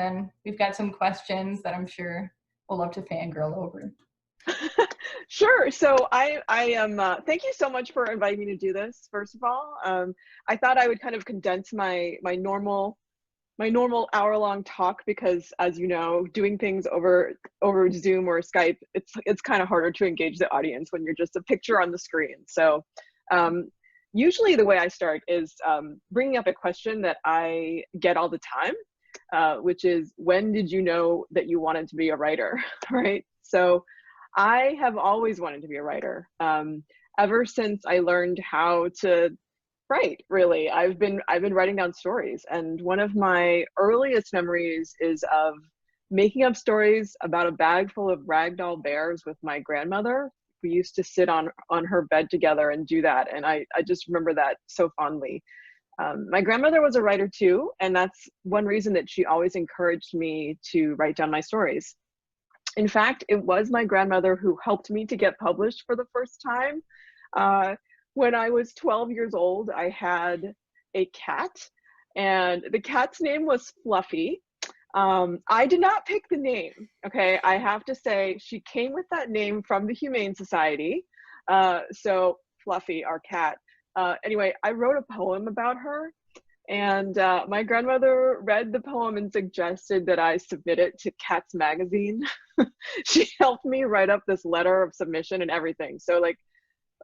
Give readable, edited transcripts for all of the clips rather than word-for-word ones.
then we've got some questions that I'm sure we'll love to fangirl over. Sure. So I am, thank you so much for inviting me to do this, first of all. I thought I would kind of condense my normal hour-long talk because, as you know, doing things over Zoom or Skype, it's kind of harder to engage the audience when you're just a picture on the screen. So usually the way I start is bringing up a question that I get all the time, which is, when did you know that you wanted to be a writer, right? So I have always wanted to be a writer. Ever since I learned how to write, really. I've been writing down stories, and one of my earliest memories is of making up stories about a bag full of ragdoll bears with my grandmother. We used to sit on her bed together and do that, and I just remember that so fondly. My grandmother was a writer too, and that's one reason that she always encouraged me to write down my stories. In fact, it was my grandmother who helped me to get published for the first time. When I was 12 years old, I had a cat, and the cat's name was Fluffy. I did not pick the name, okay? I have to say, she came with that name from the Humane Society. So Fluffy, our cat. Anyway, I wrote a poem about her, and my grandmother read the poem and suggested that I submit it to Cats Magazine. She helped me write up this letter of submission and everything. So like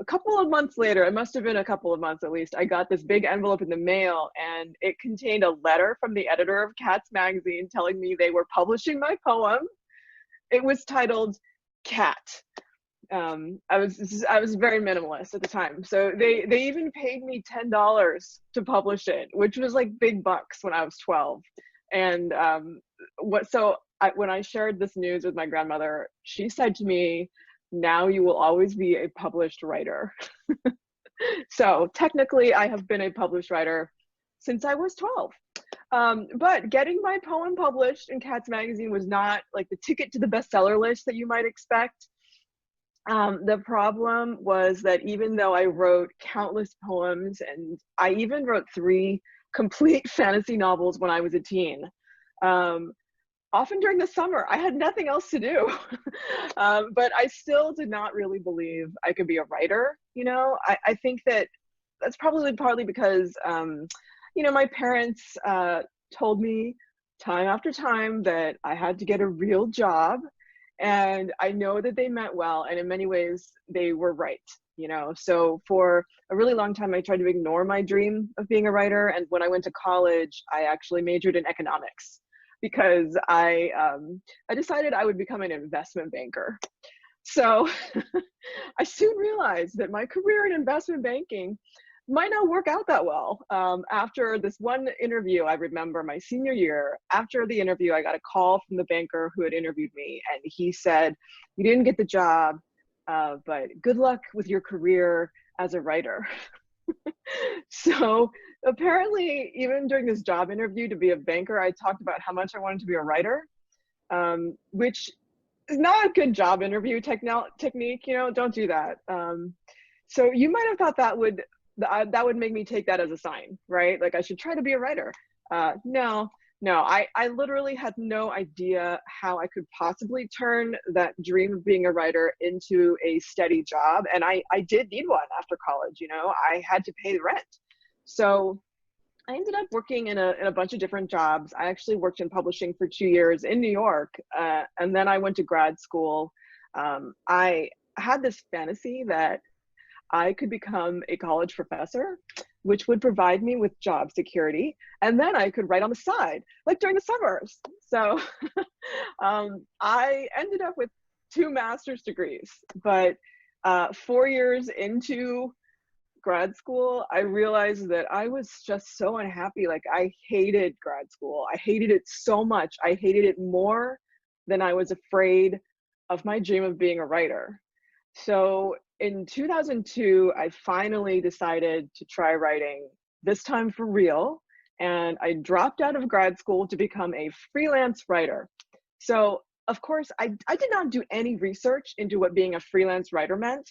a couple of months later, it must have been a couple of months at least, I got this big envelope in the mail, and it contained a letter from the editor of Cats Magazine telling me they were publishing my poem. It was titled Cat. I was very minimalist at the time, so they even paid me $10 to publish it, which was like big bucks when I was 12. And when I shared this news with my grandmother, she said to me, "Now you will always be a published writer." So technically, I have been a published writer since I was 12. But getting my poem published in Cats Magazine was not like the ticket to the bestseller list that you might expect. The problem was that even though I wrote countless poems, and I even wrote 3 complete fantasy novels when I was a teen, often during the summer, I had nothing else to do. But I still did not really believe I could be a writer. You know, I think that that's probably partly because, you know, my parents told me time after time that I had to get a real job. And I know that they meant well, and in many ways they were right, you know. So for a really long time, I tried to ignore my dream of being a writer. And when I went to college, I actually majored in economics because I decided I would become an investment banker. So I soon realized that my career in investment banking might not work out that well. After this one interview, I remember my senior year, after the interview, I got a call from the banker who had interviewed me, and he said, "You didn't get the job, but good luck with your career as a writer." So apparently, even during this job interview to be a banker, I talked about how much I wanted to be a writer, which is not a good job interview technique, you know, don't do that. So you might have thought that would make me take that as a sign, right? Like I should try to be a writer. No, I literally had no idea how I could possibly turn that dream of being a writer into a steady job. And I did need one after college, you know, I had to pay the rent. So I ended up working in a bunch of different jobs. I actually worked in publishing for 2 years in New York. And then I went to grad school. I had this fantasy that I could become a college professor, which would provide me with job security. And then I could write on the side, like during the summers. So I ended up with 2 master's degrees, but 4 years into grad school, I realized that I was just so unhappy. Like I hated grad school. I hated it so much. I hated it more than I was afraid of my dream of being a writer. So in 2002, I finally decided to try writing, this time for real. And I dropped out of grad school to become a freelance writer. So of course, I did not do any research into what being a freelance writer meant.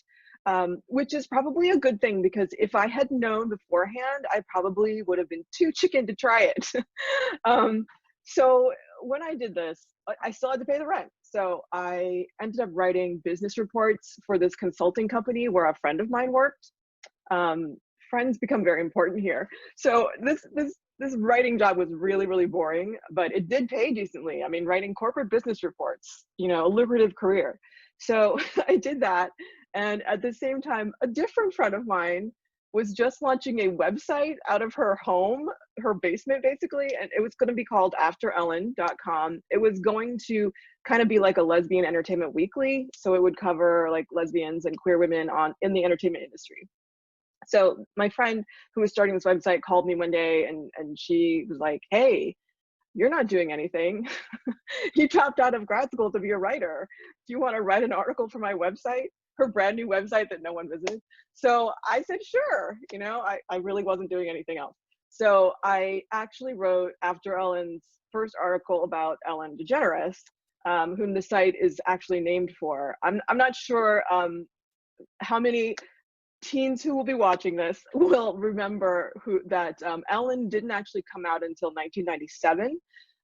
Which is probably a good thing, because if I had known beforehand, I probably would have been too chicken to try it. So when I did this, I still had to pay the rent. So I ended up writing business reports for this consulting company where a friend of mine worked. Um, Friends become very important here. So this writing job was really, really boring, but it did pay decently. I mean, writing corporate business reports, you know, a lucrative career. So I did that. And at the same time, a different friend of mine was just launching a website out of her home, her basement basically, and it was going to be called afterellen.com. It was going to kind of be like a lesbian entertainment weekly. So it would cover like lesbians and queer women in the entertainment industry. So my friend who was starting this website called me one day and she was like, hey, you're not doing anything. You dropped out of grad school to be a writer. Do you want to write an article for my website? Her brand new website that no one visits. So I said, sure. You know, I really wasn't doing anything else. So I actually wrote After Ellen's first article about Ellen DeGeneres, whom the site is actually named for. I'm not sure how many teens who will be watching this will remember that Ellen didn't actually come out until 1997.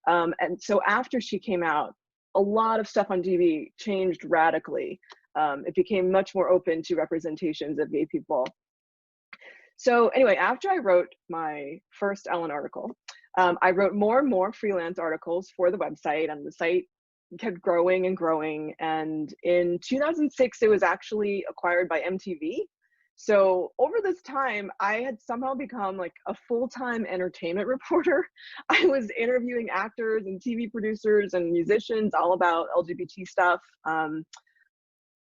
And so after she came out, a lot of stuff on TV changed radically. It became much more open to representations of gay people. So anyway, after I wrote my first Ellen article, I wrote more and more freelance articles for the website, and the site kept growing and growing. And in 2006, it was actually acquired by MTV. So over this time, I had somehow become like a full-time entertainment reporter. I was interviewing actors and TV producers and musicians all about LGBT stuff.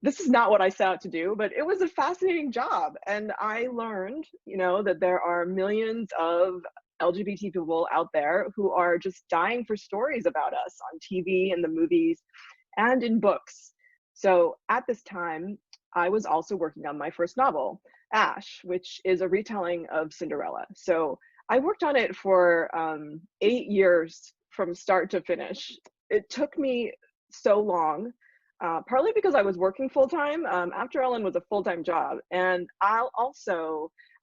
This is not what I set out to do, but it was a fascinating job. And I learned, you know, that there are millions of LGBT people out there who are just dying for stories about us on TV and the movies and in books. So at this time, I was also working on my first novel, Ash, which is a retelling of Cinderella. So I worked on it for 8 years from start to finish. It took me so long, partly because I was working full-time. After Ellen was a full-time job. And I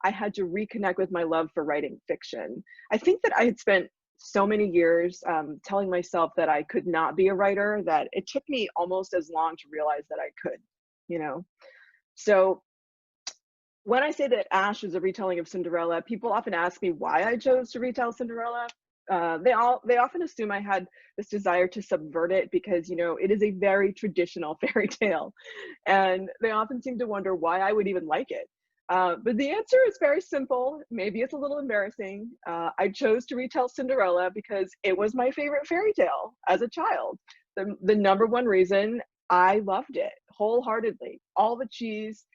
had to reconnect with my love for writing fiction. I think that I had spent so many years telling myself that I could not be a writer, that it took me almost as long to realize that I could, you know? So when I say that Ash is a retelling of Cinderella, people often ask me why I chose to retell Cinderella. They often assume I had this desire to subvert it because, you know, it is a very traditional fairy tale. And they often seem to wonder why I would even like it. But the answer is very simple. Maybe it's a little embarrassing. I chose to retell Cinderella because it was my favorite fairy tale as a child. The number one reason, I loved it wholeheartedly. All the cheese,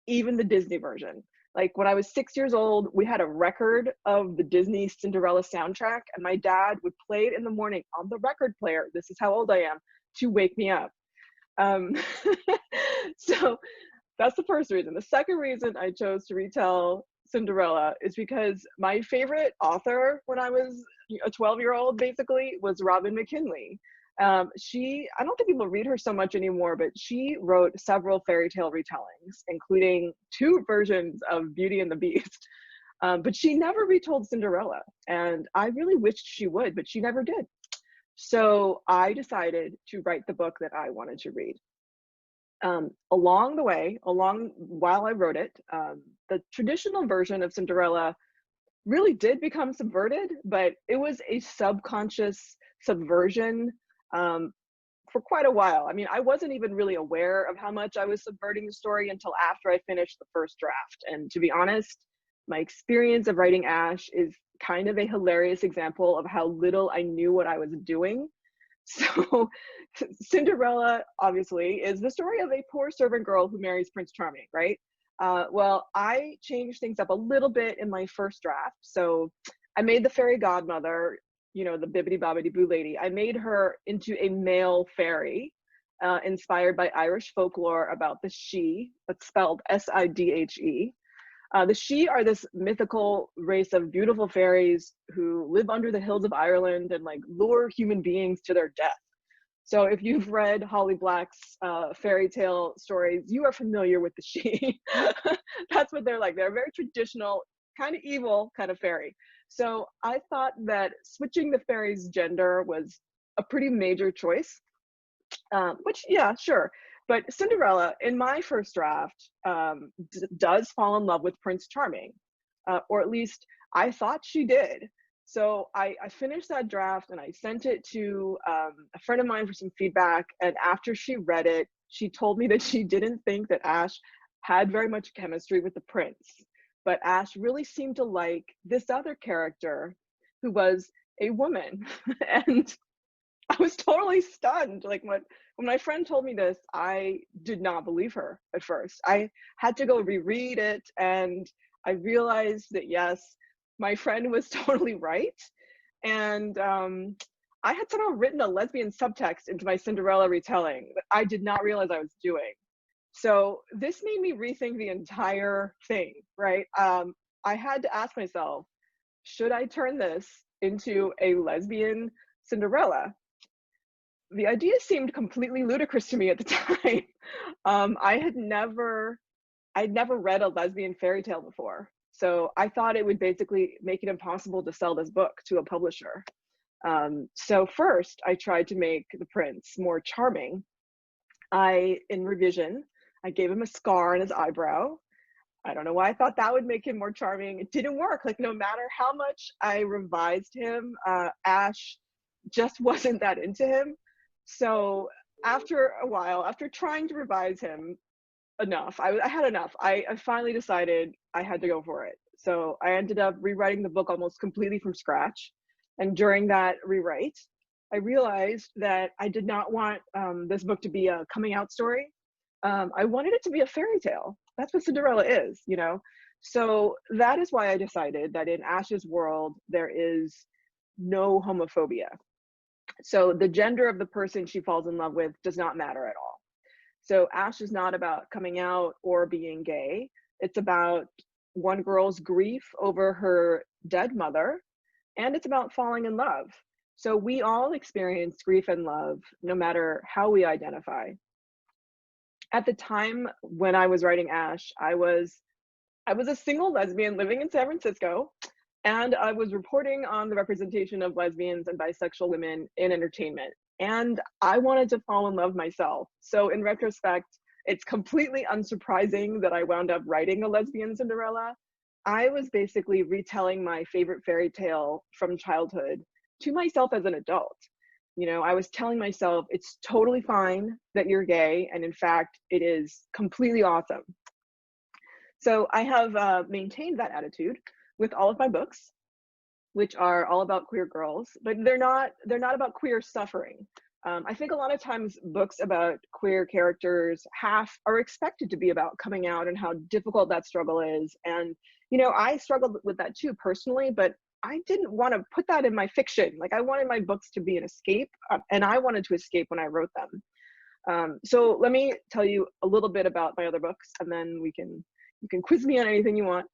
even the Disney version. Like when I was 6 years old, we had a record of the Disney Cinderella soundtrack, and my dad would play it in the morning on the record player. This is how old I am, to wake me up. So that's the first reason. The second reason I chose to retell Cinderella is because my favorite author when I was a 12-year-old basically was Robin McKinley. I don't think people read her so much anymore, but she wrote several fairy tale retellings, including 2 versions of Beauty and the Beast. But she never retold Cinderella, and I really wished she would, but she never did. So I decided to write the book that I wanted to read. Along the way, while I wrote it, the traditional version of Cinderella really did become subverted, but it was a subconscious subversion for quite a while. I mean, I wasn't even really aware of how much I was subverting the story until after I finished the first draft. And to be honest, my experience of writing Ash is kind of a hilarious example of how little I knew what I was doing. So Cinderella, obviously, is the story of a poor servant girl who marries Prince Charming, right? Well, I changed things up a little bit in my first draft. So I made the fairy godmother, you know, the bibbidi bobbidi boo lady. I made her into a male fairy, inspired by Irish folklore about the Sidhe, that's spelled S-I-D-H-E. The Sidhe are this mythical race of beautiful fairies who live under the hills of Ireland and like lure human beings to their death. So if you've read Holly Black's fairy tale stories, you are familiar with the Sidhe. That's what they're like. They're a very traditional, kind of evil kind of fairy. So I thought that switching the fairy's gender was a pretty major choice, which, yeah, sure. But Cinderella, in my first draft, does fall in love with Prince Charming, or at least I thought she did. So I finished that draft and I sent it to a friend of mine for some feedback. And after she read it, she told me that she didn't think that Ash had very much chemistry with the prince, but Ash really seemed to like this other character who was a woman. And I was totally stunned. Like when my friend told me this, I did not believe her at first. I had to go reread it, and I realized that yes, my friend was totally right. And I had somehow written a lesbian subtext into my Cinderella retelling that I did not realize I was doing. So this made me rethink the entire thing, right? I had to ask myself, should I turn this into a lesbian Cinderella? The idea seemed completely ludicrous to me at the time. I'd never read a lesbian fairy tale before. So I thought it would basically make it impossible to sell this book to a publisher. So first I tried to make the prince more charming. In revision, I gave him a scar on his eyebrow. I don't know why I thought that would make him more charming. It didn't work. Like no matter how much I revised him, Ash just wasn't that into him. So after a while, after trying to revise him enough, I had enough. I finally decided I had to go for it. So I ended up rewriting the book almost completely from scratch. And during that rewrite, I realized that I did not want this book to be a coming out story. I wanted it to be a fairy tale. That's what Cinderella is, you know? So that is why I decided that in Ash's world, there is no homophobia. So the gender of the person she falls in love with does not matter at all. So Ash is not about coming out or being gay. It's about one girl's grief over her dead mother, and it's about falling in love. So we all experience grief and love, no matter how we identify. At the time when I was writing Ash, I was a single lesbian living in San Francisco, and I was reporting on the representation of lesbians and bisexual women in entertainment. And I wanted to fall in love myself. So in retrospect, it's completely unsurprising that I wound up writing a lesbian Cinderella. I was basically retelling my favorite fairy tale from childhood to myself as an adult. You know, I was telling myself it's totally fine that you're gay, and in fact, it is completely awesome. So I have maintained that attitude with all of my books, which are all about queer girls, but they're not about queer suffering. I think a lot of times books about queer characters are expected to be about coming out and how difficult that struggle is. And, you know, I struggled with that too personally, but I didn't want to put that in my fiction. Like I wanted my books to be an escape, and I wanted to escape when I wrote them. So let me tell you a little bit about my other books, and then you can quiz me on anything you want.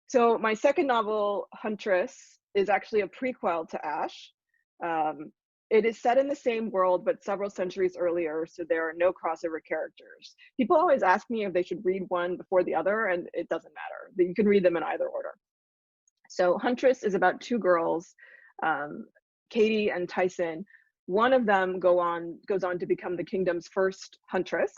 So my second novel, Huntress, is actually a prequel to Ash. It is set in the same world, but several centuries earlier, so there are no crossover characters. People always ask me if they should read one before the other, and it doesn't matter. You can read them in either order. So Huntress is about two girls, Katie and Tyson. One of them goes on to become the kingdom's first huntress.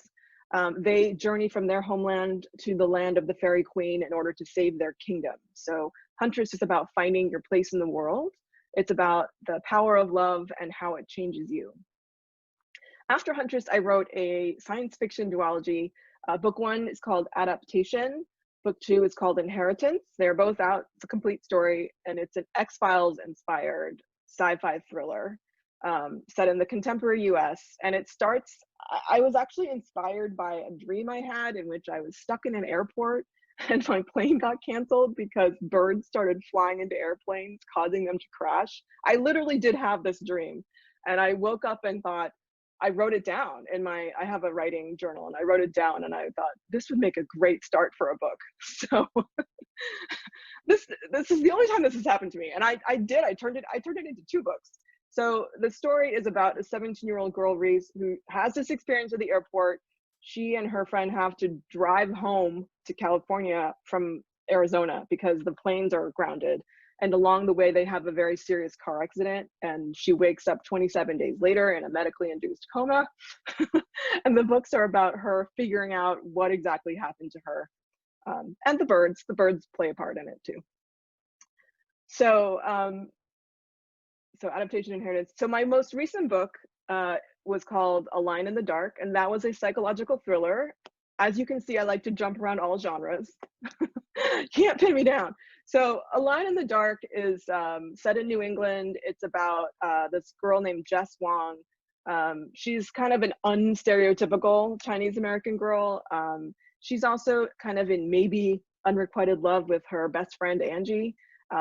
They journey from their homeland to the land of the fairy queen in order to save their kingdom. So Huntress is about finding your place in the world. It's about the power of love and how it changes you. After Huntress, I wrote a science fiction duology. Book one is called Adaptation. Book two is called Inheritance. They're both out. It's a complete story, and it's an X-Files inspired sci-fi thriller set in the contemporary US. And it starts, I was actually inspired by a dream I had in which I was stuck in an airport and my plane got canceled because birds started flying into airplanes, causing them to crash. I literally did have this dream. And I woke up and thought, I wrote it down in I have a writing journal, and I wrote it down, and I thought this would make a great start for a book. So this is the only time this has happened to me. And I turned it into two books. So the story is about a 17-year-old girl, Reese, who has this experience at the airport. She and her friend have to drive home to California from Arizona because the planes are grounded. And along the way, they have a very serious car accident, and she wakes up 27 days later in a medically induced coma. And the books are about her figuring out what exactly happened to her. And the birds play a part in it too. So, so Adaptation, Inheritance. So my most recent book was called A Line in the Dark, and that was a psychological thriller. As you can see, I like to jump around all genres. Can't pin me down. So A Line in the Dark is set in New England. It's about this girl named Jess Wong. She's kind of an unstereotypical Chinese American girl. She's also kind of in maybe unrequited love with her best friend, Angie.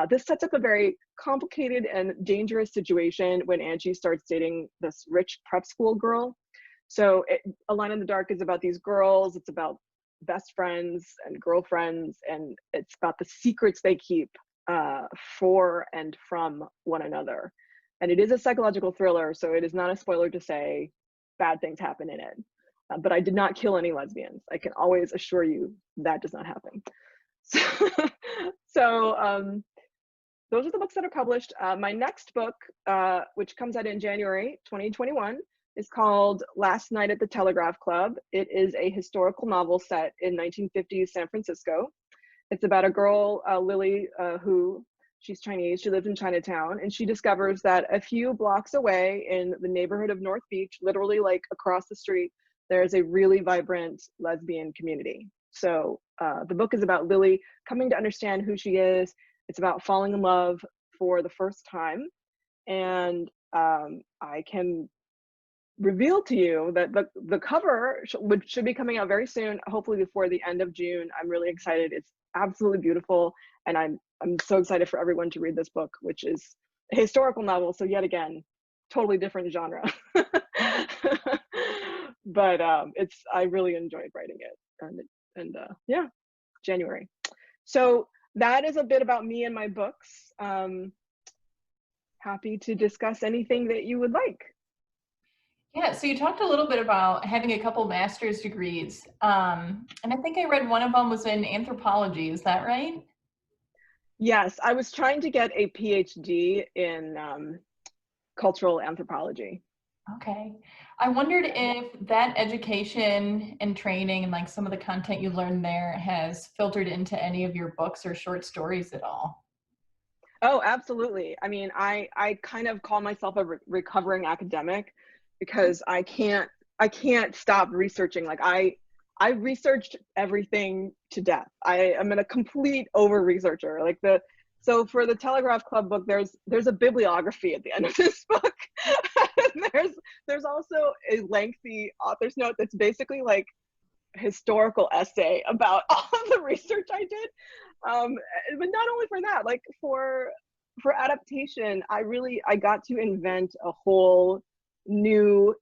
This sets up a very complicated and dangerous situation when Angie starts dating this rich prep school girl. So A Line in the Dark is about these girls. It's about best friends and girlfriends, and it's about the secrets they keep for and from one another. And it is a psychological thriller, so it is not a spoiler to say bad things happen in it. But I did not kill any lesbians. I can always assure you that does not happen. So those are the books that are published. My next book, which comes out in January 2021, is called Last Night at the Telegraph Club. It is a historical novel set in 1950s San Francisco. It's about a girl, Lily, who, she's Chinese, she lives in Chinatown, and she discovers that a few blocks away in the neighborhood of North Beach, literally like across the street, there's a really vibrant lesbian community. So the book is about Lily coming to understand who she is. It's about falling in love for the first time. And I can reveal to you that the cover should be coming out very soon, hopefully before the end of June. I'm really excited. It's absolutely beautiful. And I'm so excited for everyone to read this book, which is a historical novel. So yet again, totally different genre. But I really enjoyed writing it. And yeah, January. So that is a bit about me and my books. Happy to discuss anything that you would like. Yeah, so you talked a little bit about having a couple master's degrees. And I think I read one of them was in anthropology. Is that right? Yes, I was trying to get a PhD in cultural anthropology. Okay. I wondered if that education and training and like some of the content you learned there has filtered into any of your books or short stories at all. Oh, absolutely. I mean, I kind of call myself a recovering academic because I can't stop researching. Like I researched everything to death. I am a complete over researcher. So for the Telegraph Club book, there's a bibliography at the end of this book. there's also a lengthy author's note that's basically like historical essay about all of the research I did. But not only for that, like for adaptation, I got to invent a whole new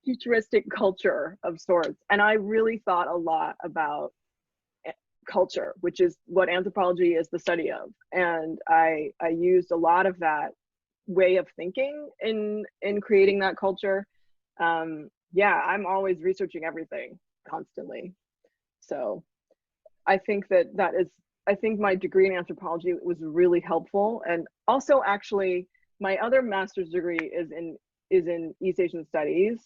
futuristic culture of sorts. And I really thought a lot about culture, which is what anthropology is the study of. And I used a lot of that way of thinking in creating that culture. Yeah, I'm always researching everything constantly. So I think I think my degree in anthropology was really helpful. And also actually my other master's degree is in East Asian studies.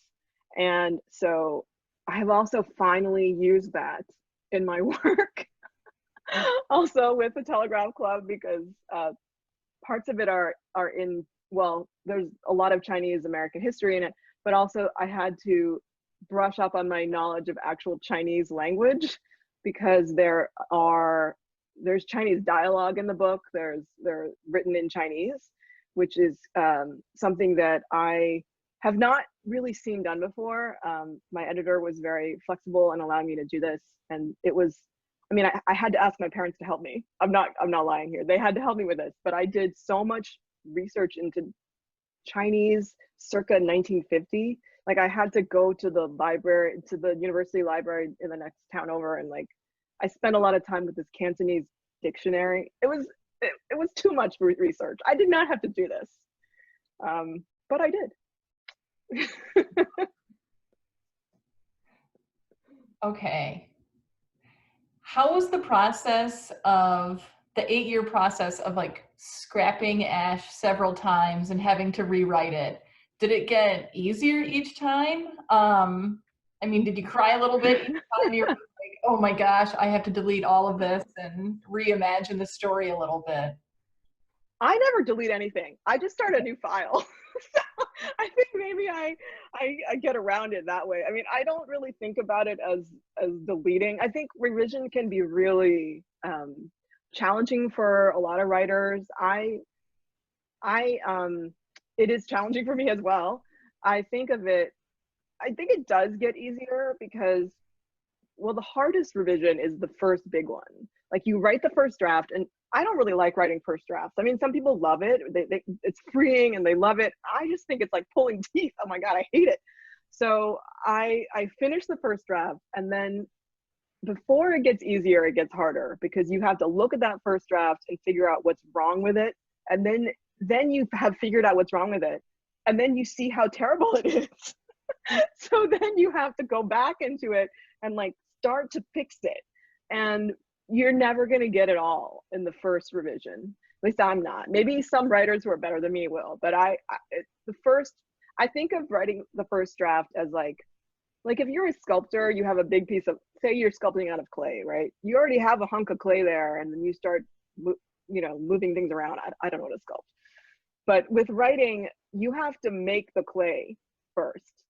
And so I have also finally used that in my work. Also with the Telegraph Club, because parts of it are in, well, there's a lot of Chinese American history in it, but also I had to brush up on my knowledge of actual Chinese language, because there's Chinese dialogue in the book. They're written in Chinese, which is something that I have not really seen done before. My editor was very flexible and allowed me to do this, and it was, I mean, I had to ask my parents to help me. I'm not lying here. They had to help me with this, but I did so much research into Chinese circa 1950. Like I had to go to the library, to the university library in the next town over, and like I spent a lot of time with this Cantonese dictionary. It was too much research. I did not have to do this, but I did. Okay. How was the process of the 8-year process of like scrapping Ash several times and having to rewrite it, did it get easier each time? I mean, did you cry a little bit each time you were like, oh my gosh, I have to delete all of this and reimagine the story a little bit? I never delete anything. I just start a new file. So I think maybe I get around it that way. I mean, I don't really think about it as deleting. I think revision can be really challenging for a lot of writers. I it is challenging for me as well. I think of it, I think it does get easier because, well, the hardest revision is the first big one. Like you write the first draft, and I don't really like writing first drafts. I mean, some people love it. It's freeing and they love it. I just think it's like pulling teeth. Oh my God, I hate it. So I finish the first draft, and then before it gets easier, it gets harder because you have to look at that first draft and figure out what's wrong with it. And then you have figured out what's wrong with it. And then you see how terrible it is. So then you have to go back into it and like start to fix it. And you're never going to get it all in the first revision. At least I'm not. Maybe some writers who are better than me will, but I think of writing the first draft as like if you're a sculptor, you have a big piece of, say you're sculpting out of clay, right? You already have a hunk of clay there, and then you start, moving things around. I don't know what to sculpt. But with writing, you have to make the clay first.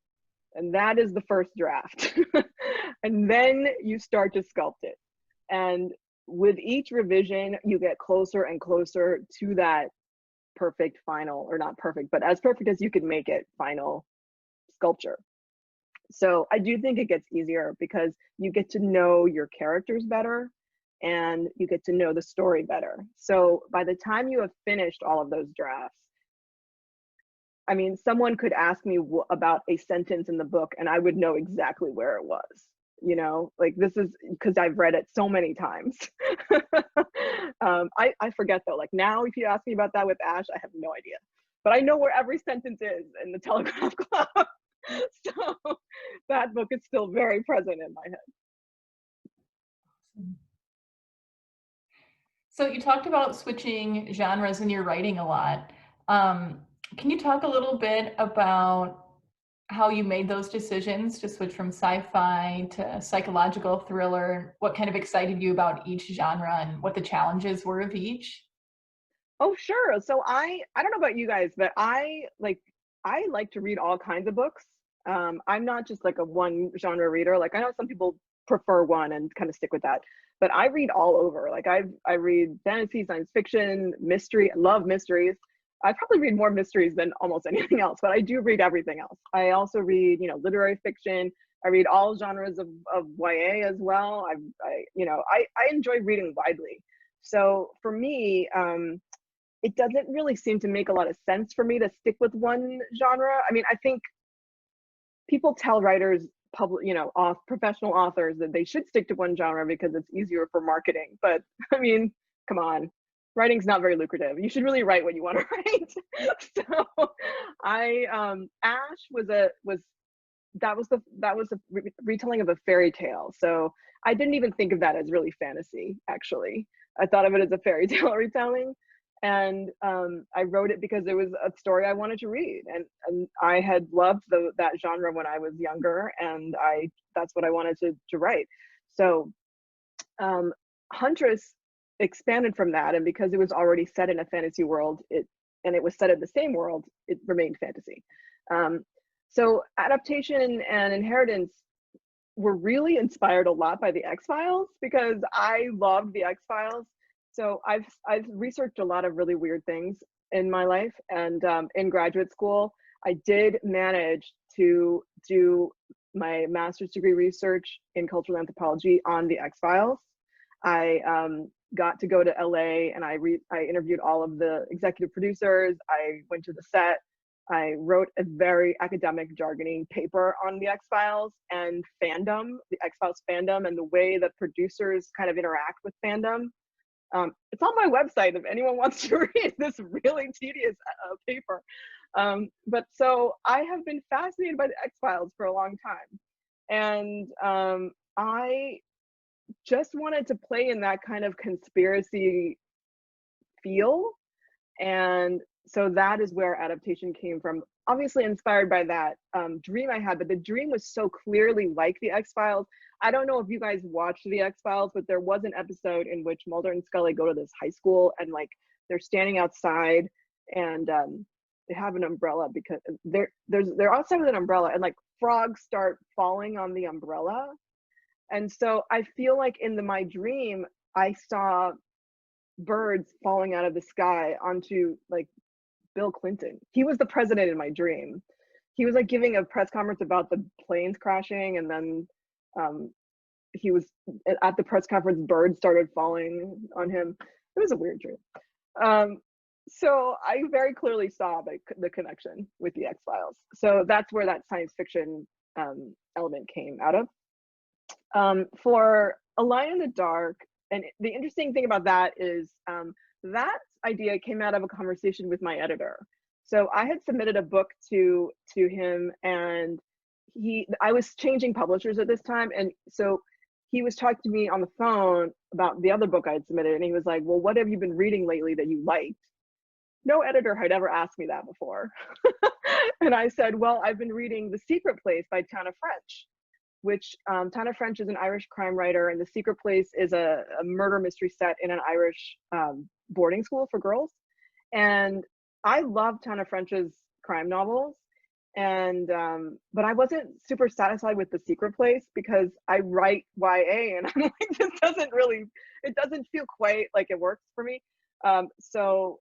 And that is the first draft. And then you start to sculpt it. And with each revision, you get closer and closer to that perfect final, or not perfect, but as perfect as you can make it, final sculpture. So I do think it gets easier because you get to know your characters better and you get to know the story better. So by the time you have finished all of those drafts, I mean, someone could ask me about a sentence in the book and I would know exactly where it was. Like this is because I've read it so many times. I forget though, like now if you ask me about that with Ash, I have no idea. But I know where every sentence is in the Telegraph Club. So that book is still very present in my head. So you talked about switching genres in your writing a lot. Can you talk a little bit about how you made those decisions to switch from sci-fi to psychological thriller? What kind of excited you about each genre and what the challenges were of each? Oh, sure. So I don't know about you guys, but I like to read all kinds of books. I'm not just like a one genre reader. Like I know some people prefer one and kind of stick with that, but I read all over. Like I read fantasy, science fiction, mystery. I love mysteries. I probably read more mysteries than almost anything else, but I do read everything else. I also read, literary fiction. I read all genres of YA as well. I enjoy reading widely. So for me, it doesn't really seem to make a lot of sense for me to stick with one genre. I mean, I think people tell writers, professional authors that they should stick to one genre because it's easier for marketing. But I mean, come on, writing's not very lucrative. You should really write what you want to write. So Ash was a retelling of a fairy tale. So I didn't even think of that as really fantasy, actually. I thought of it as a fairy tale retelling. And I wrote it because it was a story I wanted to read, and I had loved that genre when I was younger, and that's what I wanted to write. So Huntress expanded from that, and because it was already set in a fantasy world, it was set in the same world, it remained fantasy. So Adaptation and Inheritance were really inspired a lot by the X-Files because I loved the X-Files. So I've researched a lot of really weird things in my life, and in graduate school, I did manage to do my master's degree research in cultural anthropology on the X-Files. I got to go to LA and I interviewed all of the executive producers. I went to the set. I wrote a very academic, jargony paper on the X-Files and fandom, the X-Files fandom, and the way that producers kind of interact with fandom. It's on my website if anyone wants to read this really tedious paper. But so I have been fascinated by the X-Files for a long time. And I just wanted to play in that kind of conspiracy feel. And so that is where Adaptation came from. Obviously inspired by that dream I had, but the dream was so clearly like the X-Files. I don't know if you guys watched the X-Files, but there was an episode in which Mulder and Scully go to this high school, and like they're standing outside, and they have an umbrella because they're outside with an umbrella, and like frogs start falling on the umbrella. And so I feel like in my dream, I saw birds falling out of the sky onto like Bill Clinton. He was the president in my dream. He was like giving a press conference about the planes crashing, and then he was at the press conference, birds started falling on him. It was a weird dream. So I very clearly saw the connection with the X-Files. So that's where that science fiction element came out of. For A Line in the Dark, and the interesting thing about that is that idea came out of a conversation with my editor. So I had submitted a book to him, and I was changing publishers at this time, and so he was talking to me on the phone about the other book I had submitted, and he was like, well, what have you been reading lately that you liked? No editor had ever asked me that before. And I said, well, I've been reading The Secret Place by Tana French, which Tana French is an Irish crime writer, and The Secret Place is a murder mystery set in an Irish boarding school for girls. And I love Tana French's crime novels, and but I wasn't super satisfied with The Secret Place because I write YA, and I'm like, this doesn't really, it doesn't feel quite like it works for me. So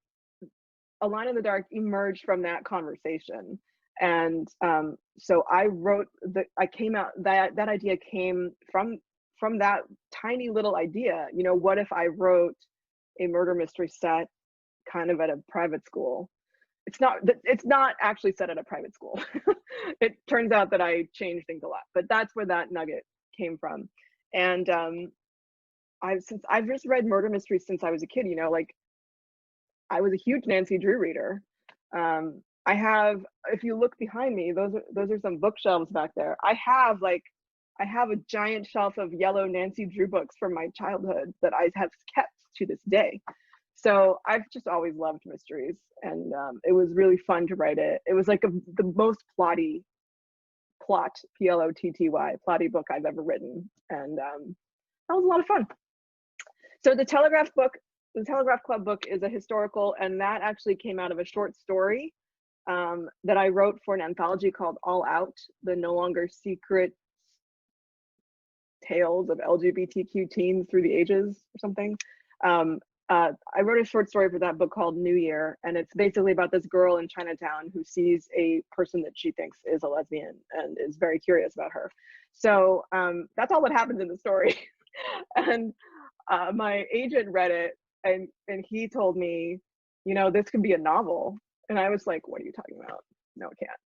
A Line in the Dark emerged from that conversation. And so I wrote that idea came from that tiny little idea. You know, what if I wrote a murder mystery set kind of at a private school? It's not actually set at a private school. It turns out that I changed things a lot, but that's where that nugget came from. And I've just read murder mysteries since I was a kid. You know, like I was a huge Nancy Drew reader. I have, if you look behind me, those are some bookshelves back there. I have a giant shelf of yellow Nancy Drew books from my childhood that I have kept to this day. So I've just always loved mysteries, and it was really fun to write it. It was like the most plotty plotty book I've ever written, and that was a lot of fun. So the Telegraph Club book is a historical, and that actually came out of a short story that I wrote for an anthology called All Out, the No Longer Secret Tales of LGBTQ Teens Through the Ages or something. I wrote a short story for that book called New Year, and it's basically about this girl in Chinatown who sees a person that she thinks is a lesbian and is very curious about her. So that's all that happens in the story. And my agent read it, and he told me, you know, this could be a novel. And I was like, what are you talking about? No, it can't.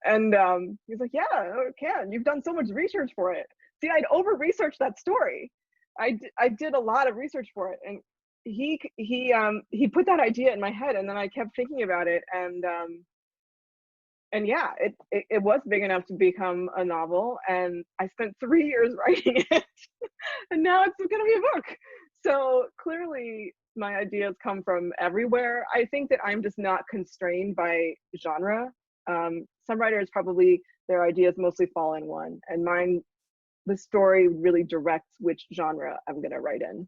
And he's like, yeah, it can. You've done so much research for it. See, I'd over-researched that story. I did a lot of research for it, and he put that idea in my head, and then I kept thinking about it, and yeah, it was big enough to become a novel, and I spent 3 years writing it, and now it's gonna be a book. So clearly my ideas come from everywhere. I think that I'm just not constrained by genre. Some writers probably their ideas mostly fall in one, and mine, the story really directs which genre I'm gonna write in.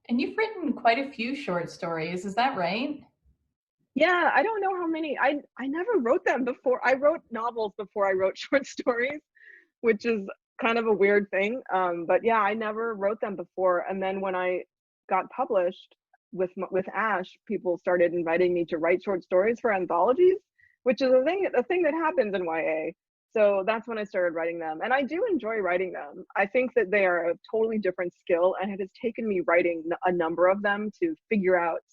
And you've written quite a few short stories, is that right? Yeah, I don't know how many. I never wrote them before. I wrote novels before I wrote short stories, which is kind of a weird thing. But yeah, I never wrote them before. And then when I got published with Ash, people started inviting me to write short stories for anthologies, which is a thing that happens in YA. So that's when I started writing them, and I do enjoy writing them. I think that they are a totally different skill, and it has taken me writing a number of them to figure out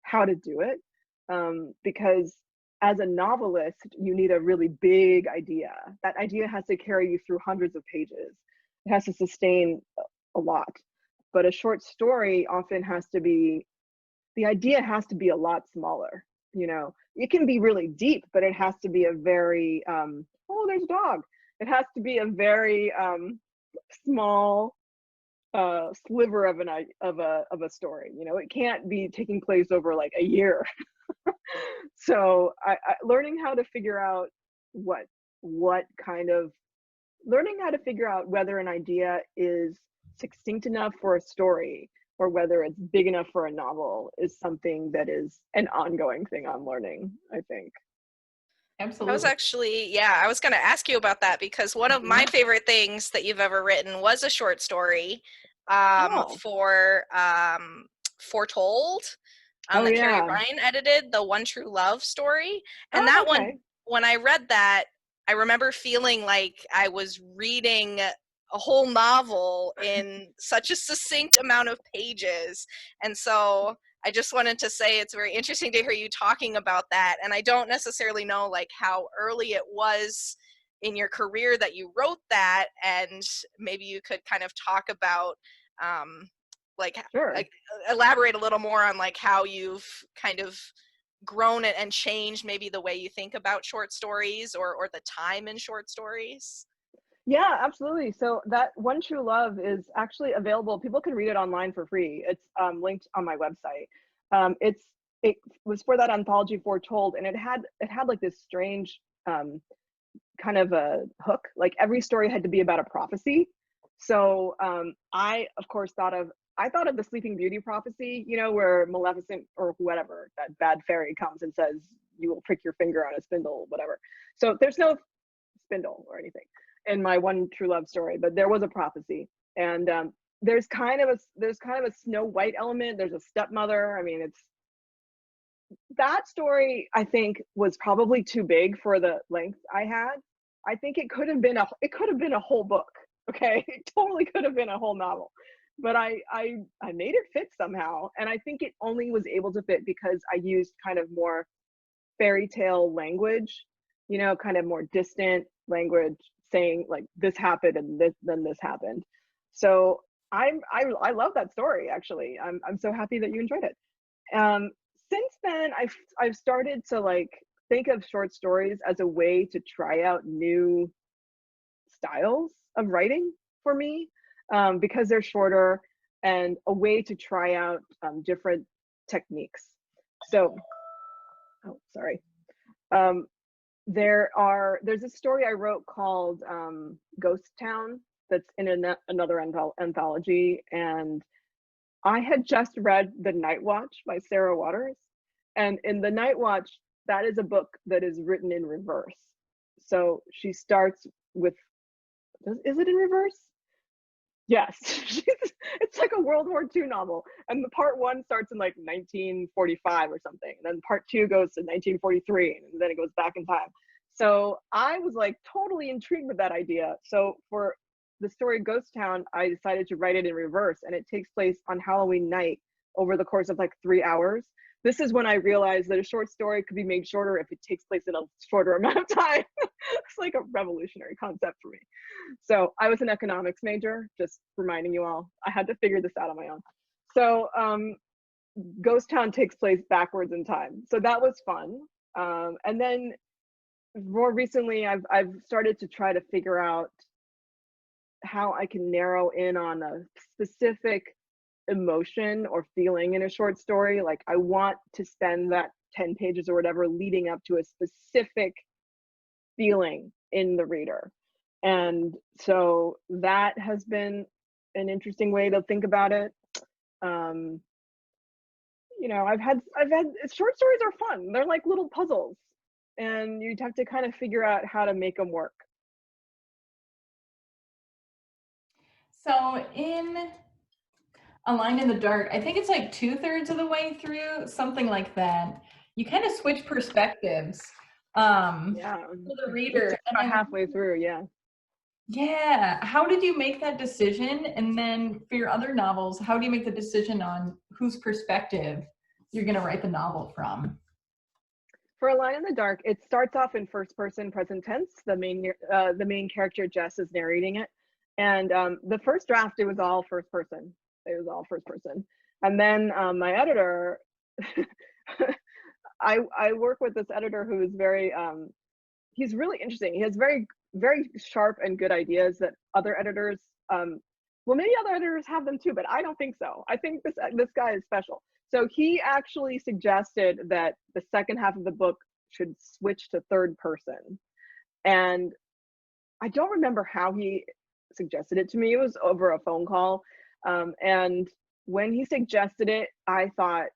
how to do it. Because as a novelist, you need a really big idea. That idea has to carry you through hundreds of pages. It has to sustain a lot. But a short story often has to be, the idea has to be a lot smaller. You know, it can be really deep, but it has to be a very, oh, there's a dog. It has to be a very small sliver of of a story. You know, it can't be taking place over like a year. So learning how to figure out what what kind of learning how to figure out whether an idea is succinct enough for a story or whether it's big enough for a novel is something that is an ongoing thing I'm learning, I think. I was Absolutely. actually, yeah, I was going to ask you about that because one of my Mhm. favorite things that you've ever written was a short story Oh, for Foretold, oh that Carrie yeah. Ryan edited, the One True Love story. And Oh, that one, okay. when I read that, I remember feeling like I was reading a whole novel in such a succinct amount of pages. And so I just wanted to say it's very interesting to hear you talking about that. And I don't necessarily know like how early it was in your career that you wrote that, and maybe you could kind of talk about um, like Sure. elaborate a little more on like how you've kind of grown it and changed maybe the way you think about short stories or the time in short stories. Yeah, absolutely. So that One True Love is actually available. People can read it online for free. It's linked on my website. It was for that anthology Foretold, and it had like this strange um, kind of a hook. Like every story had to be about a prophecy. So I, of course, I thought of the Sleeping Beauty prophecy, you know, where Maleficent or whatever, that bad fairy comes and says, you will prick your finger on a spindle, whatever. So there's no spindle or anything in my One True Love story, but there was a prophecy. And there's kind of a Snow White element. There's a stepmother. I mean, it's that story I think was probably too big for the length I had. I think it could have been a whole book. Okay, it totally could have been a whole novel, but I made it fit somehow, and I think it only was able to fit because I used kind of more fairy tale language, you know, kind of more distant language, saying like this happened and then this happened. So I love that story actually. I'm so happy that you enjoyed it. Um, since then, I've started to like think of short stories as a way to try out new styles of writing for me, because they're shorter and a way to try out different techniques. So, oh, sorry. Um, there's a story I wrote called Ghost Town that's in another anthology, and I had just read The Night Watch by Sarah Waters, and in The Night Watch, that is a book that is written in reverse. So she starts with, is it in reverse? Yes. It's like a World War II novel, and the part one starts in like 1945 or something, and then part two goes to 1943, and then it goes back in time. So I was like totally intrigued with that idea. So for the story Ghost Town, I decided to write it in reverse, and it takes place on Halloween night over the course of like 3 hours. This is when I realized that a short story could be made shorter if it takes place in a shorter amount of time. It's like a revolutionary concept for me. So I was an economics major, just reminding you all. I had to figure this out on my own. So Ghost Town takes place backwards in time. So that was fun. And then more recently, I've started to try to figure out how I can narrow in on a specific emotion or feeling in a short story. Like I want to spend that 10 pages or whatever leading up to a specific feeling in the reader. And so that has been an interesting way to think about it. Um, you know, I've had short stories are fun. They're like little puzzles, and you'd have to kind of figure out how to make them work. So in A Line in the Dark, I think it's like 2/3 of the way through, something like that. You kind of switch perspectives Yeah, for the it's reader. just And about I'm halfway through. Yeah. Yeah. How did you make that decision? And then for your other novels, how do you make the decision on whose perspective you're going to write the novel from? For A Line in the Dark, it starts off in first person present tense. The main character Jess is narrating it, and the first draft it was all first person. It was all first person, and then my editor, I work with this editor who is very he's really interesting. He has very sharp and good ideas that other editors well, maybe other editors have them too, but I don't think so. I think this guy is special. So he actually suggested that the second half of the book should switch to third person. And I don't remember how he suggested it to me. It was over a phone call. And when he suggested it, I thought,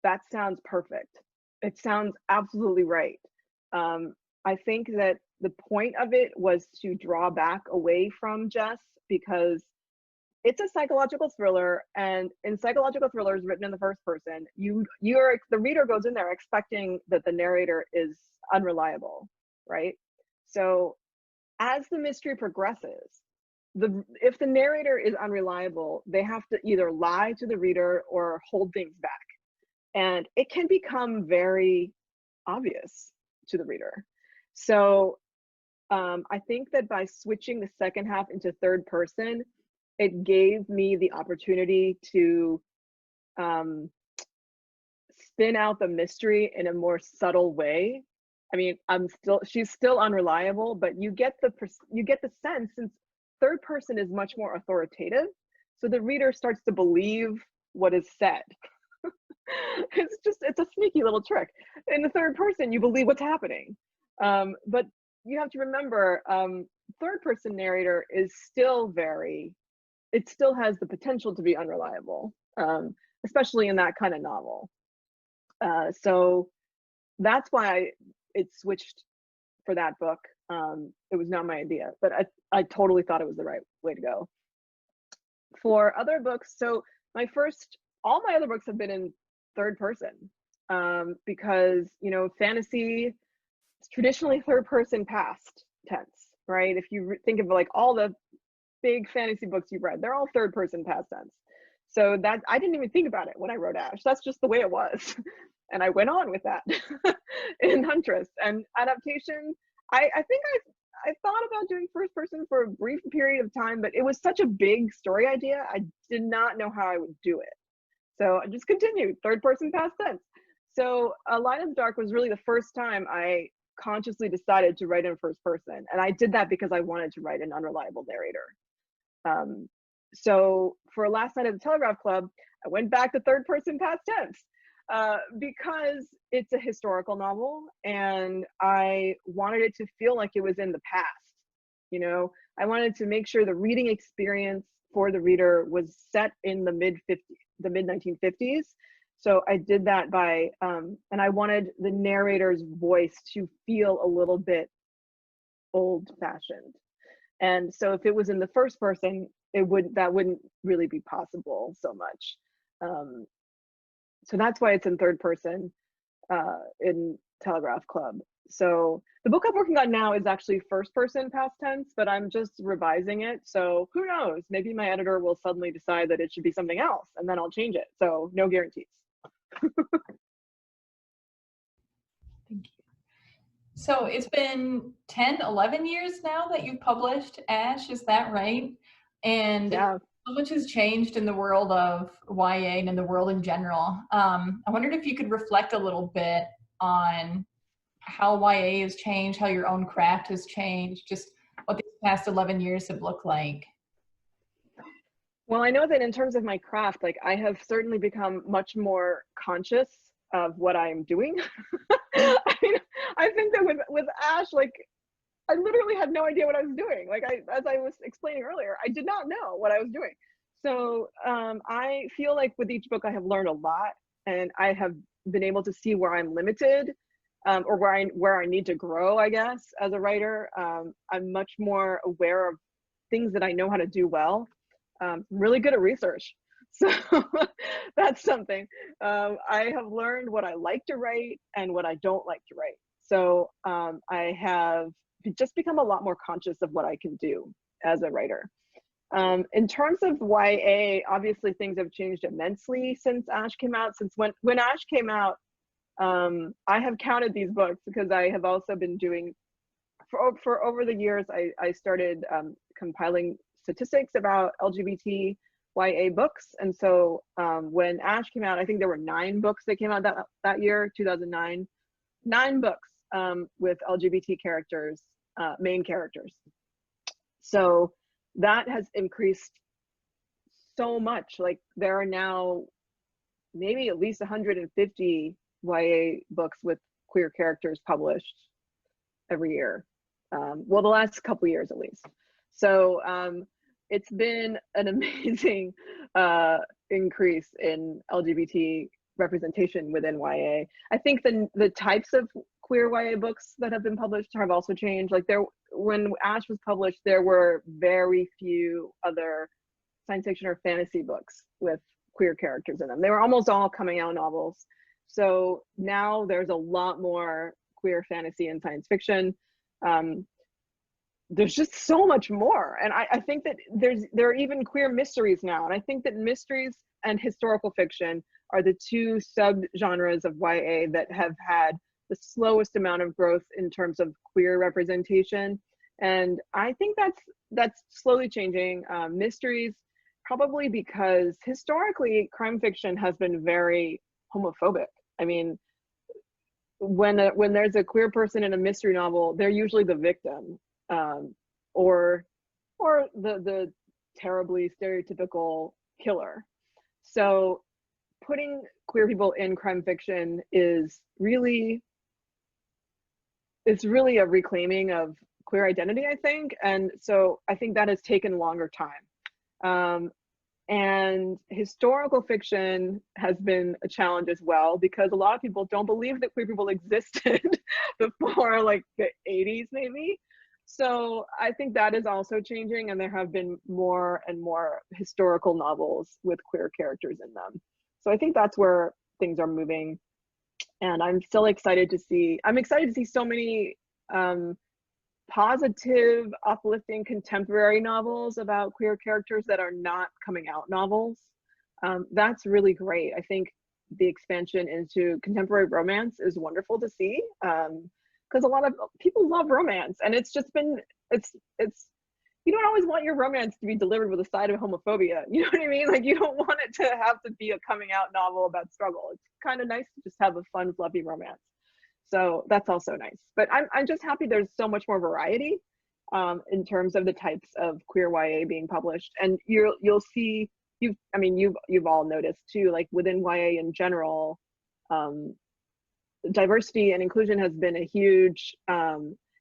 that sounds perfect. It sounds absolutely right. I think that the point of it was to draw back away from Jess, because it's a psychological thriller, and in psychological thrillers written in the first person, the reader goes in there expecting that the narrator is unreliable, right? So as the mystery progresses, if the narrator is unreliable, they have to either lie to the reader or hold things back. And it can become very obvious to the reader. So I think that by switching the second half into third person, it gave me the opportunity to spin out the mystery in a more subtle way. I mean, she's still unreliable, but you get the sense, since third person is much more authoritative, so the reader starts to believe what is said. It's a sneaky little trick. In the third person, you believe what's happening. But you have to remember, third person narrator is still it still has the potential to be unreliable, especially in that kind of novel. So that's why it switched for that book. It was not my idea, but I totally thought it was the right way to go. For other books, so all my other books have been in third person, because, fantasy is traditionally third person past tense, right? If you think of like all the big fantasy books you've read, they're all third person past tense. So that, I didn't even think about it when I wrote Ash. That's just the way it was. And I went on with that in Huntress. And Adaptation, I think I thought about doing first person for a brief period of time, but it was such a big story idea, I did not know how I would do it. So I just continued third person past tense. So A Line in the Dark was really the first time I consciously decided to write in first person. And I did that because I wanted to write an unreliable narrator. So for Last Night at the Telegraph Club, I went back to third person past tense, because it's a historical novel and I wanted it to feel like it was in the past. I wanted to make sure the reading experience for the reader was set in the mid 1950s. So I did that by, and I wanted the narrator's voice to feel a little bit old fashioned. And so if it was in the first person, that wouldn't really be possible so much. So that's why it's in third person in Telegraph Club. So the book I'm working on now is actually first person past tense, but I'm just revising it. So who knows? Maybe my editor will suddenly decide that it should be something else, and then I'll change it. So no guarantees. Thank you. So it's been 10, 11 years now that you've published Ash, is that right? And Yeah. so much has changed in the world of YA and in the world in general. I wondered if you could reflect a little bit on how YA has changed, how your own craft has changed, just what these past 11 years have looked like. Well, I know that in terms of my craft, like I have certainly become much more conscious of what I'm doing. I think that with Ash, like I literally had no idea what I was doing. Like as I was explaining earlier, I did not know what I was doing. So I feel like with each book I have learned a lot, and I have been able to see where I'm limited, or where I need to grow, I guess, as a writer. I'm much more aware of things that I know how to do well. I'm really good at research. So that's something. I have learned what I like to write and what I don't like to write. So I have just become a lot more conscious of what I can do as a writer. In terms of YA, obviously things have changed immensely since Ash came out. Since when Ash came out, I have counted these books because I have also been doing, for over the years, I started compiling statistics about LGBT YA books. And so when Ash came out, I think there were 9 books that came out that year, 2009, 9 books with LGBT characters, main characters. So that has increased so much. Like there are now maybe at least 150 YA books with queer characters published every year. Well, the last couple years at least. So it's been an amazing increase in LGBT representation within YA. I think the types of queer YA books that have been published have also changed. Like when Ash was published, there were very few other science fiction or fantasy books with queer characters in them. They were almost all coming out novels. So now there's a lot more queer fantasy and science fiction. There's just so much more. And I think that there are even queer mysteries now. And I think that mysteries and historical fiction are the two sub-genres of YA that have had the slowest amount of growth in terms of queer representation. And I think that's slowly changing. Mysteries, probably because historically crime fiction has been very homophobic. I mean, when there's a queer person in a mystery novel, they're usually the victim, or the terribly stereotypical killer. So putting queer people in crime fiction is really a reclaiming of queer identity, I think. And so I think that has taken longer time. And historical fiction has been a challenge as well, because a lot of people don't believe that queer people existed before like the 80s maybe. So I think that is also changing, and there have been more and more historical novels with queer characters in them. So I think that's where things are moving. And I'm still excited to see, so many positive, uplifting contemporary novels about queer characters that are not coming out novels. That's really great. I think the expansion into contemporary romance is wonderful to see, because a lot of people love romance, and it's you don't always want your romance to be delivered with a side of homophobia. You know what I mean? Like, you don't want it to have to be a coming out novel about struggle. It's kind of nice to just have a fun, fluffy romance. So that's also nice. But I'm just happy there's so much more variety in terms of the types of queer YA being published. And you'll see, you've all noticed too, like within YA in general, diversity and inclusion has been a huge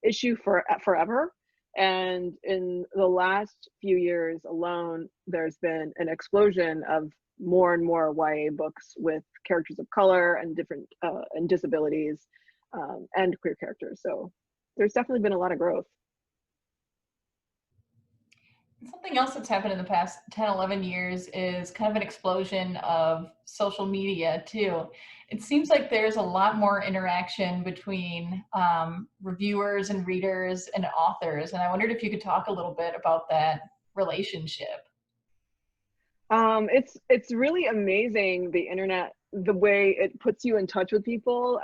issue forever. And in the last few years alone, there's been an explosion of more and more YA books with characters of color and different and disabilities, and queer characters. So there's definitely been a lot of growth. Something else that's happened in the past 10, 11 years is kind of an explosion of social media too. It seems like there's a lot more interaction between reviewers and readers and authors. And I wondered if you could talk a little bit about that relationship. It's really amazing, the internet, the way it puts you in touch with people.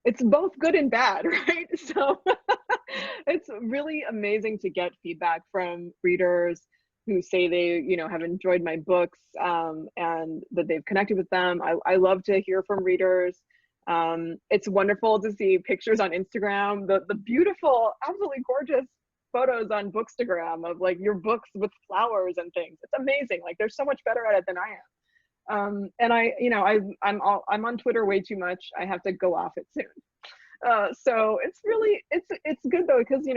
It's both good and bad, right? So it's really amazing to get feedback from readers who say they, have enjoyed my books, and that they've connected with them. I love to hear from readers. It's wonderful to see pictures on Instagram, the beautiful, absolutely gorgeous photos on Bookstagram of like your books with flowers and things. It's amazing. Like, they're so much better at it than I am. And I'm on Twitter way too much. I have to go off it soon. So it's really, it's good though, because,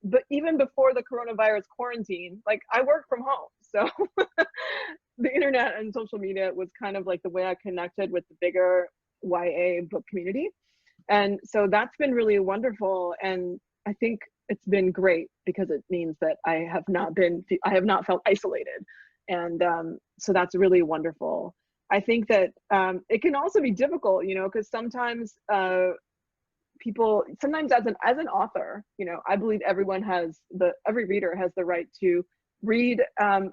but even before the coronavirus quarantine, like, I work from home. So the internet and social media was kind of like the way I connected with the bigger YA book community. And so that's been really wonderful. And I think it's been great because it means that I have not felt isolated. And so that's really wonderful. I think that it can also be difficult, because sometimes sometimes as an author, I believe every reader has the right to read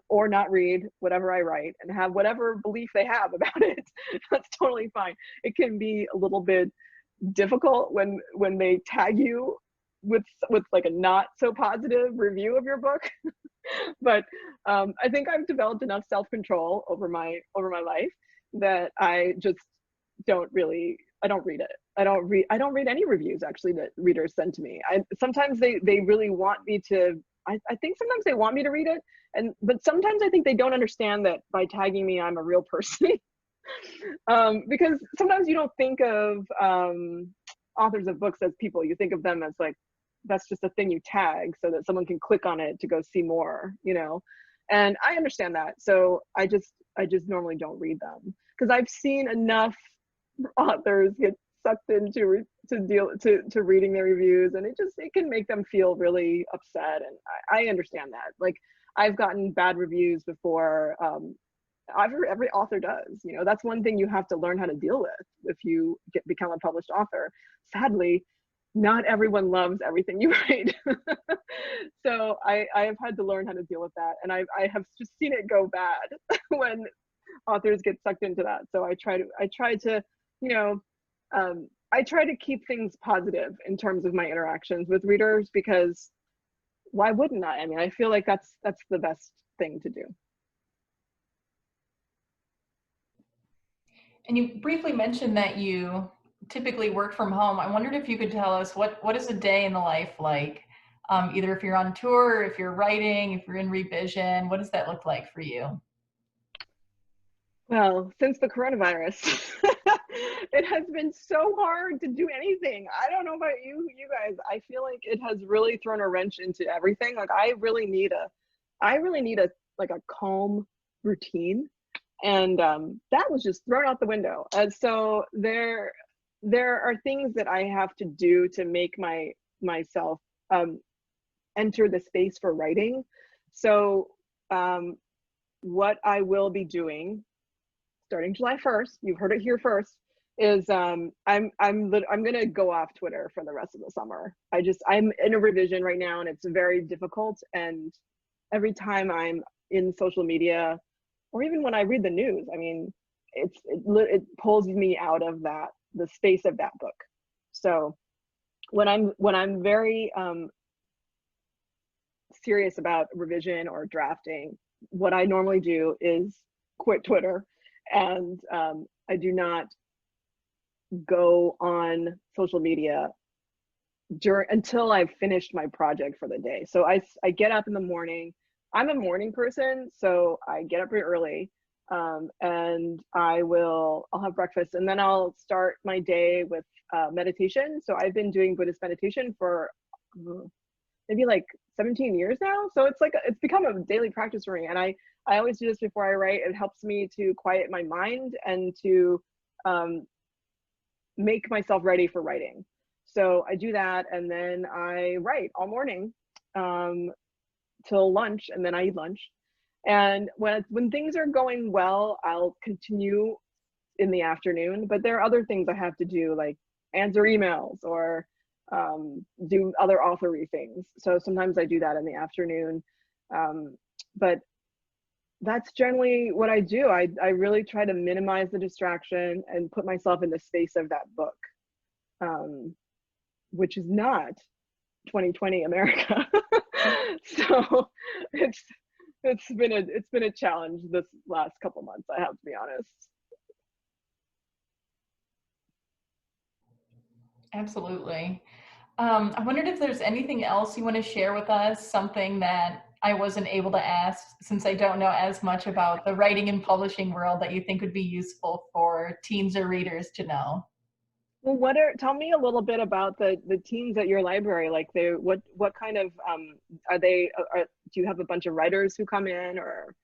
or not read whatever I write and have whatever belief they have about it. That's totally fine. It can be a little bit difficult when they tag you with like a not so positive review of your book. But I think I've developed enough self-control over my life that I just don't read it. I don't read any reviews actually that readers send to me. Sometimes they really want me to I think sometimes they want me to read it, but sometimes I think they don't understand that by tagging me, I'm a real person. Because sometimes you don't think of authors of books as people. You think of them as like, that's just a thing you tag so that someone can click on it to go see more, you know? And I understand that. So I just normally don't read them, because I've seen enough authors get sucked into to reading their reviews, and it can make them feel really upset. And I understand that. Like, I've gotten bad reviews before. Every author does, you know. That's one thing you have to learn how to deal with if you become a published author. Sadly, not everyone loves everything you write. So I have had to learn how to deal with that, and I have just seen it go bad when authors get sucked into that. So I try to, you know, I try to keep things positive in terms of my interactions with readers, because why wouldn't I? I mean, I feel like that's the best thing to do. And you briefly mentioned that you typically work from home. I wondered if you could tell us what is a day in the life like? Either if you're on tour, or if you're writing, if you're in revision, what does that look like for you? Well, since the coronavirus, it has been so hard to do anything. I don't know about you guys. I feel like it has really thrown a wrench into everything. Like, I really need a like a calm routine, and that was just thrown out the window. And so there are things that I have to do to make myself enter the space for writing. So what I will be doing starting July 1st, you've heard it here first, is I'm gonna go off Twitter for the rest of the summer. I'm in a revision right now, and it's very difficult. And every time I'm in social media, or even when I read the news, I mean, it pulls me out of the space of that book. So when I'm very serious about revision or drafting, what I normally do is quit Twitter, and I do not go on social media until I've finished my project for the day. So I get up in the morning. I'm a morning person, so I get up very early, and I'll have breakfast, and then I'll start my day with meditation. So I've been doing Buddhist meditation for maybe like 17 years now. So it's become a daily practice for me. And I always do this before I write. It helps me to quiet my mind and to make myself ready for writing. So I do that, and then I write all morning till lunch, and then I eat lunch. And when things are going well, I'll continue in the afternoon. But there are other things I have to do, like answer emails or do other authory things. So sometimes I do that in the afternoon. But that's generally what I do. I really try to minimize the distraction and put myself in the space of that book, which is not 2020 America. So it's been a challenge this last couple months, I have to be honest. Absolutely. I wondered if there's anything else you want to share with us, something that I wasn't able to ask since I don't know as much about the writing and publishing world, that you think would be useful for teens or readers to know. Well, tell me a little bit about the teams at your library. Like, what kind of are they? Do you have a bunch of writers who come in, or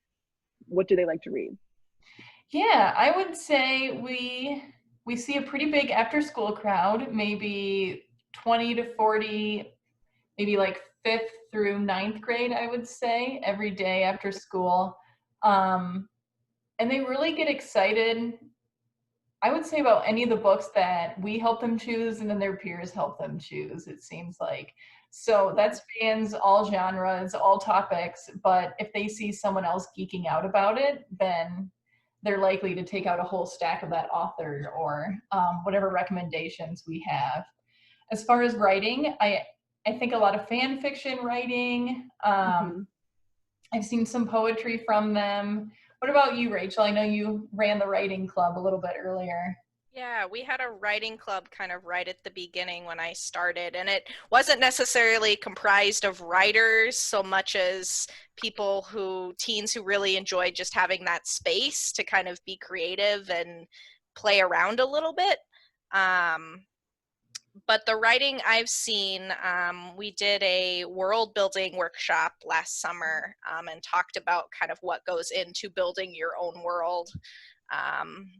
what do they like to read? Yeah, I would say we see a pretty big after school crowd, maybe 20 to 40, maybe like 5th through 9th grade, I would say, every day after school. And they really get excited, I would say, about any of the books that we help them choose and then their peers help them choose, it seems like. So that spans all genres, all topics, but if they see someone else geeking out about it, then they're likely to take out a whole stack of that author or whatever recommendations we have. As far as writing, I think a lot of fan fiction writing. I've seen some poetry from them. What about you, Rachel? I know you ran the writing club a little bit earlier. Yeah, we had a writing club kind of right at the beginning when I started, and it wasn't necessarily comprised of writers so much as teens who really enjoyed just having that space to kind of be creative and play around a little bit. Um, but the writing I've seen, we did a world building workshop last summer, and talked about kind of what goes into building your own world. Um,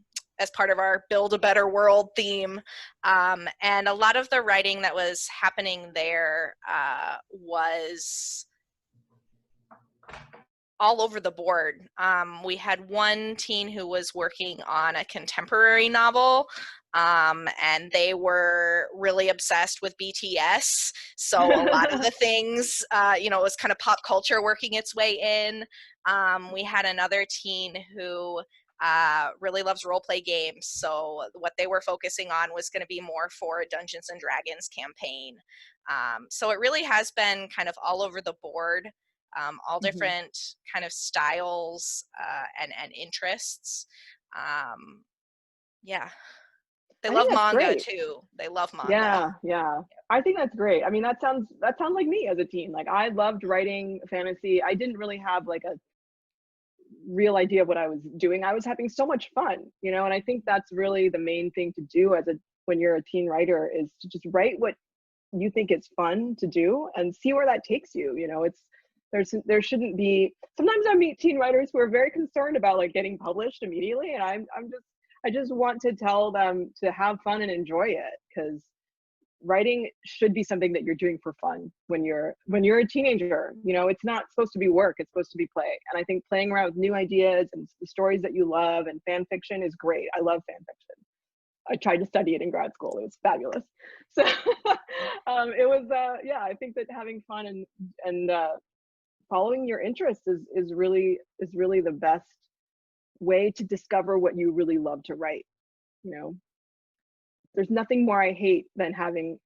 as part of our Build a Better World theme. And a lot of the writing that was happening there was all over the board. We had one teen who was working on a contemporary novel, and they were really obsessed with BTS. So a lot of the things, it was kind of pop culture working its way in. We had another teen who really loves role play games. So what they were focusing on was going to be more for a Dungeons and Dragons campaign. So it really has been kind of all over the board. All different kind of styles and interests. Yeah, they I think love that's manga great. too. They love manga. Yeah, yeah. I think that's great. I mean, that sounds like me as a teen. Like I loved writing fantasy. I didn't really have like a real idea of what I was doing. I was having so much fun, and I think that's really the main thing to do when you're a teen writer, is to just write what you think it's fun to do and see where that takes you. There shouldn't be, sometimes I meet teen writers who are very concerned about like getting published immediately, and I just want to tell them to have fun and enjoy it, because writing should be something that you're doing for fun when you're a teenager. It's not supposed to be work, it's supposed to be play. And I think playing around with new ideas and the stories that you love, and fan fiction is great. I love fan fiction. I tried to study it in grad school. It was fabulous. So it was yeah, I think that having fun and following your interests is really the best way to discover what you really love to write. There's nothing more I hate than having